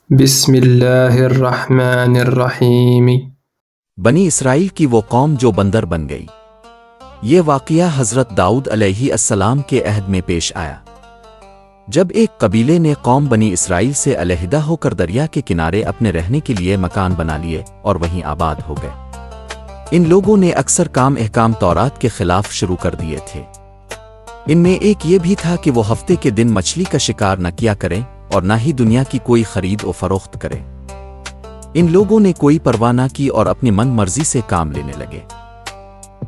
بسم اللہ الرحمن الرحیم۔ بنی اسرائیل کی وہ قوم جو بندر بن گئی۔ یہ واقعہ حضرت داؤد علیہ السلام کے عہد میں پیش آیا، جب ایک قبیلے نے قوم بنی اسرائیل سے علیحدہ ہو کر دریا کے کنارے اپنے رہنے کے لیے مکان بنا لیے اور وہیں آباد ہو گئے۔ ان لوگوں نے اکثر کام احکام تورات کے خلاف شروع کر دیے تھے۔ ان میں ایک یہ بھی تھا کہ وہ ہفتے کے دن مچھلی کا شکار نہ کیا کریں اور نہ ہی دنیا کی کوئی خرید و فروخت کریں۔ ان لوگوں نے کوئی پرواہ نہ کی اور اپنی من مرضی سے کام لینے لگے۔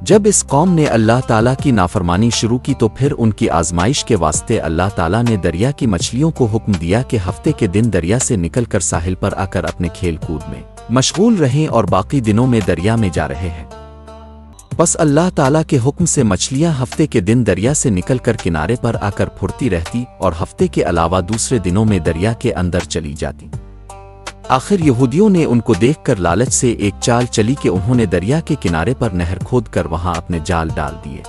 جب اس قوم نے اللہ تعالیٰ کی نافرمانی شروع کی تو پھر ان کی آزمائش کے واسطے اللہ تعالیٰ نے دریا کی مچھلیوں کو حکم دیا کہ ہفتے کے دن دریا سے نکل کر ساحل پر آ کر اپنے کھیل کود میں مشغول رہیں اور باقی دنوں میں دریا میں جا رہے ہیں۔ بس اللہ تعالیٰ کے حکم سے مچھلیاں ہفتے کے دن دریا سے نکل کر کنارے پر آ کر پھرتی رہتی اور ہفتے کے علاوہ دوسرے دنوں میں دریا کے اندر چلی جاتی۔ آخر یہودیوں نے ان کو دیکھ کر لالچ سے ایک چال چلی کہ انہوں نے دریا کے کنارے پر نہر کھود کر وہاں اپنے جال ڈال دیے،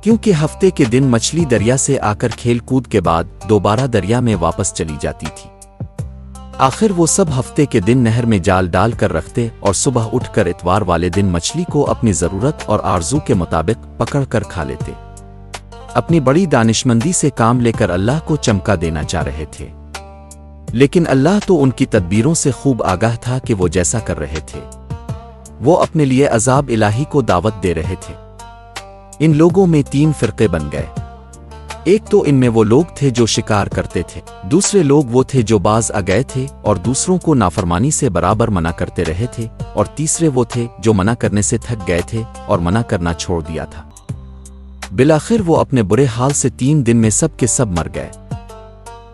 کیونکہ ہفتے کے دن مچھلی دریا سے آ کر کھیل کود کے بعد دوبارہ دریا میں واپس چلی جاتی تھی۔ آخر وہ سب ہفتے کے دن نہر میں جال ڈال کر رکھتے اور صبح اٹھ کر اتوار والے دن مچھلی کو اپنی ضرورت اور آرزو کے مطابق پکڑ کر کھا لیتے۔ اپنی بڑی دانشمندی سے کام لے کر اللہ کو چمکا دینا چاہ رہے تھے، لیکن اللہ تو ان کی تدبیروں سے خوب آگاہ تھا کہ وہ جیسا کر رہے تھے وہ اپنے لیے عذاب الہی کو دعوت دے رہے تھے۔ ان لوگوں میں 3 فرقے بن گئے۔ ایک تو ان میں وہ لوگ تھے جو شکار کرتے تھے، دوسرے لوگ وہ تھے جو باز آ گئے تھے اور دوسروں کو نافرمانی سے برابر منع کرتے رہے تھے، اور تیسرے وہ تھے جو منع کرنے سے تھک گئے تھے اور منع کرنا چھوڑ دیا تھا۔ بالآخر وہ اپنے برے حال سے 3 دن میں سب کے سب مر گئے۔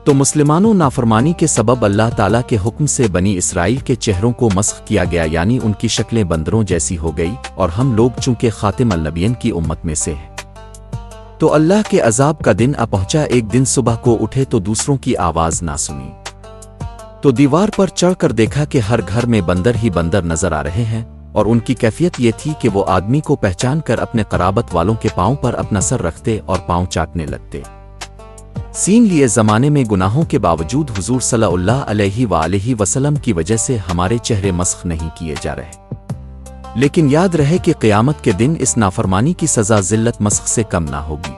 تو مسلمانوں، نافرمانی کے سبب اللہ تعالیٰ کے حکم سے بنی اسرائیل کے چہروں کو مسخ کیا گیا، یعنی ان کی شکلیں بندروں جیسی ہو گئی، اور ہم لوگ چونکہ خاتم النبیین کی امت میں سے ہیں تو اللہ کے عذاب کا دن آ پہنچا۔ ایک دن صبح کو اٹھے تو دوسروں کی آواز نہ سنی، تو دیوار پر چڑھ کر دیکھا کہ ہر گھر میں بندر ہی بندر نظر آ رہے ہیں، اور ان کی کیفیت یہ تھی کہ وہ آدمی کو پہچان کر اپنے قرابت والوں کے پاؤں پر اپنا سر رکھتے اور پاؤں چاٹنے لگتے۔ سین لیے زمانے میں گناہوں کے باوجود حضور صلی اللہ علیہ وآلہ وسلم کی وجہ سے ہمارے چہرے مسخ نہیں کیے جا رہے، لیکن یاد رہے کہ قیامت کے دن اس نافرمانی کی سزا ذلت مسخ سے کم نہ ہوگی۔